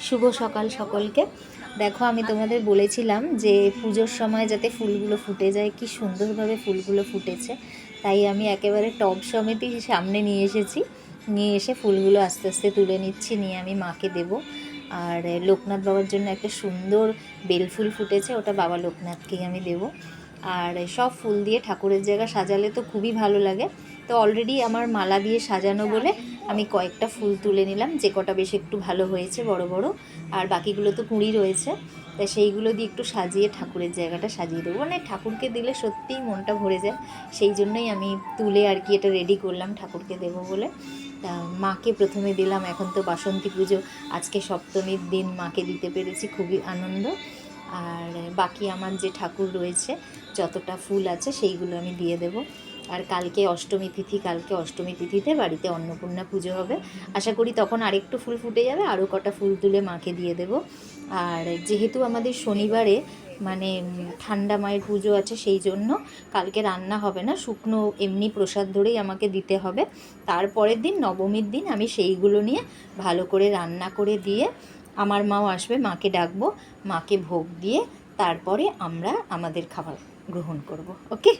শুভ সকাল সকলকে। দেখো, আমি তোমাদের বলেছিলাম যে পুজোর সময় যাতে ফুলগুলো ফুটে যায়, কি সুন্দরভাবে ফুলগুলো ফুটেছে। তাই আমি একেবারে টব সমেতই সামনে নিয়ে এসেছি, নিয়ে এসে ফুলগুলো আস্তে আস্তে তুলে নিচ্ছি, নিয়ে আমি মাকে দেব। আর লোকনাথ বাবার জন্য একটা সুন্দর বেলফুল ফুটেছে, ওটা বাবা লোকনাথকেই আমি দেব। আর সব ফুল দিয়ে ঠাকুরের জায়গা সাজালে তো খুবই ভালো লাগে। তো অলরেডি আমার মালা দিয়ে সাজানো বলে আমি কয়েকটা ফুল তুলে নিলাম, যে কটা বেশ একটু ভালো হয়েছে বড় বড়, আর বাকিগুলো তো কুঁড়ি রয়েছে। তাই সেইগুলো দিয়ে একটু সাজিয়ে ঠাকুরের জায়গাটা সাজিয়ে দেবো। মানে ঠাকুরকে দিলে সত্যিই মনটা ভরে যায়, সেই জন্যই আমি তুলে আর কি এটা রেডি করলাম ঠাকুরকে দেবো বলে। তা মাকে প্রথমে দিলাম, এখন তো বাসন্তী পুজো, আজকে সপ্তমীর দিন মাকে দিতে পেরেছি, খুবই আনন্দ। আর বাকি আমার যে ঠাকুর রয়েছে, যতটা ফুল আছে সেইগুলো আমি দিয়ে দেব। আর কালকে অষ্টমী তিথি, কালকে অষ্টমী তিথিতে বাড়িতে অন্নপূর্ণা পুজো হবে। আশা করি তখন আরেকটু ফুল ফুটে যাবে, আরও কটা ফুল তুলে মাকে দিয়ে দেব। আর যেহেতু আমাদের শনিবারে মানে ঠান্ডা মায়ের পুজো আছে, সেই জন্য কালকে রান্না হবে না, শুকনো এমনি প্রসাদ ধরেই আমাকে দিতে হবে। তারপরের দিন নবমীর দিন আমি সেইগুলো নিয়ে ভালো করে রান্না করে দিয়ে, আমার মাও আসবে, মাকে ডাকবো, মাকে ভোগ দিয়ে তারপরে আমরা আমাদের খাবার গ্রহণ করব। ওকে।